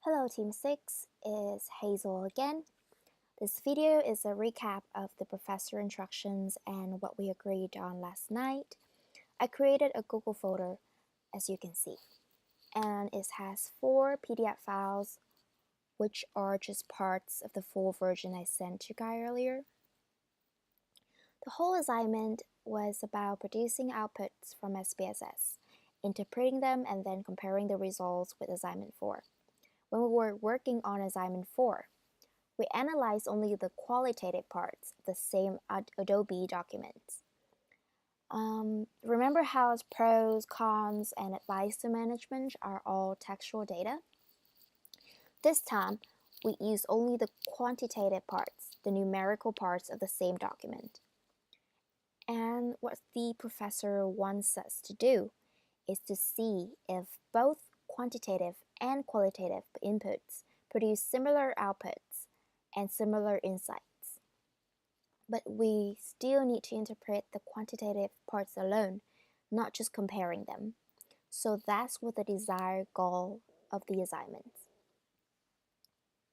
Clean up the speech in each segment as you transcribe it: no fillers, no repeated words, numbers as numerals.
Hello Team 6, it's Hazel again. This video is a recap of the professor instructions and what we agreed on last night. I created a Google folder, as you can see, and it has 4 PDF files, which are just parts of the full version I sent you guys earlier. The whole assignment was about producing outputs from SPSS, interpreting them, and then comparing the results with assignment 4. When we were working on assignment 4, we analyzed only the qualitative parts of the same Adobe documents. Remember how pros, cons, and advice to management are all textual data? This time, we use only the quantitative parts, the numerical parts of the same document. And what the professor wants us to do is to see if both quantitative and qualitative inputs produce similar outputs and similar insights. But we still need to interpret the quantitative parts alone, not just comparing them. So that's what the desired goal of the assignments.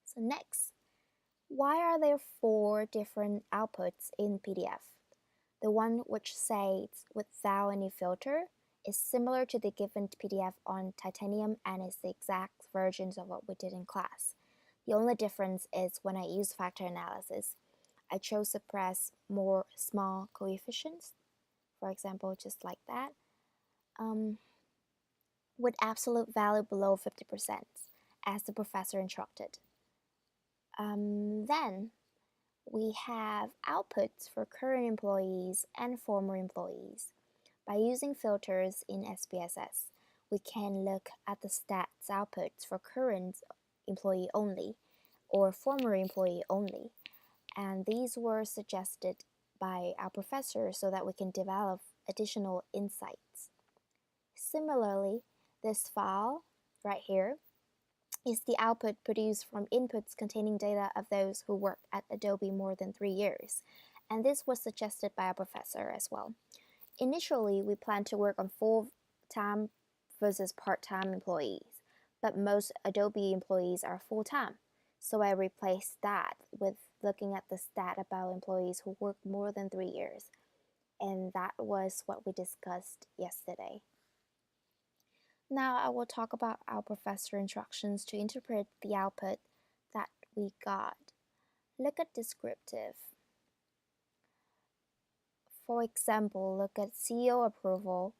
So next, why are there 4 different outputs in PDF? The one which says without any filter is similar to the given PDF on titanium and is the exact versions of what we did in class. The only difference is when I use factor analysis, I chose to press more small coefficients, for example, just like that, with absolute value below 50%, as the professor instructed. Then we have outputs for current employees and former employees. By using filters in SPSS, we can look at the stats outputs for current employee only or former employee only, and these were suggested by our professor so that we can develop additional insights. Similarly, this file right here is the output produced from inputs containing data of those who worked at Adobe more than 3 years, and this was suggested by our professor as well. Initially, we planned to work on full-time versus part-time employees, but most Adobe employees are full-time, so I replaced that with looking at the stat about employees who work more than 3 years, and that was what we discussed yesterday. Now I will talk about our professor instructions to interpret the output that we got. Look at descriptive. For example, look at CEO approval.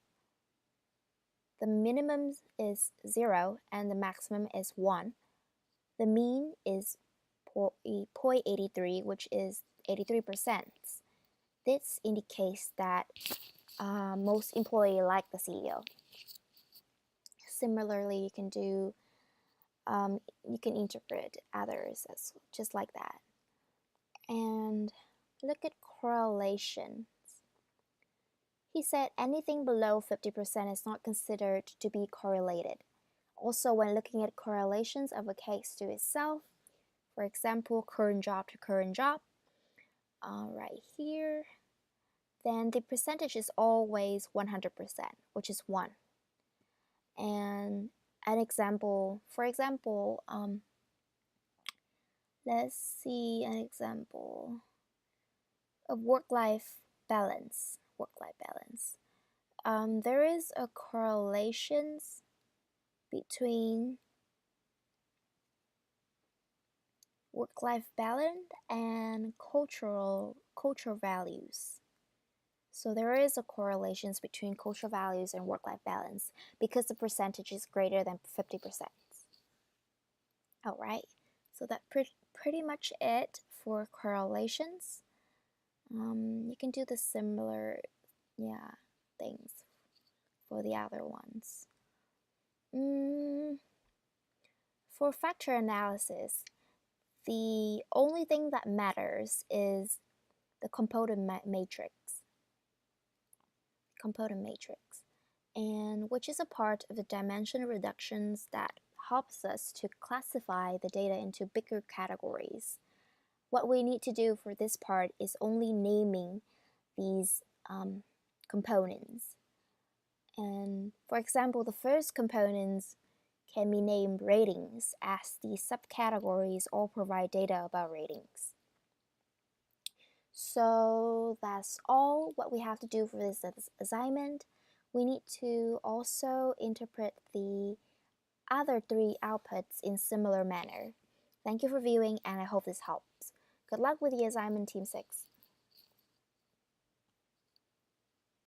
The minimum is 0 and the maximum is 1. The mean is 0.83, which is 83%. This indicates that most employees like the CEO. Similarly, you can interpret others as just like that. And look at correlation. He said anything below 50% is not considered to be correlated. Also, when looking at correlations of a case to itself, for example, current job to current job, right here, then the percentage is always 100%, which is 1. And an example, for example, let's see an example of work-life balance. There is a correlation between work-life balance and cultural values. So there is a correlation between cultural values and work-life balance because the percentage is greater than 50%. Alright, so that's pretty much it for correlations. You can do the similar things for the other ones. For factor analysis, the only thing that matters is the component matrix, and which is a part of the dimension reductions that helps us to classify the data into bigger categories. What we need to do for this part is only naming these components. And for example, the first components can be named ratings, as the subcategories all provide data about ratings. So that's all what we have to do for this assignment. We need to also interpret the other three outputs in similar manner. Thank you for viewing, and I hope this helps. Good luck with the assignment, Team 6.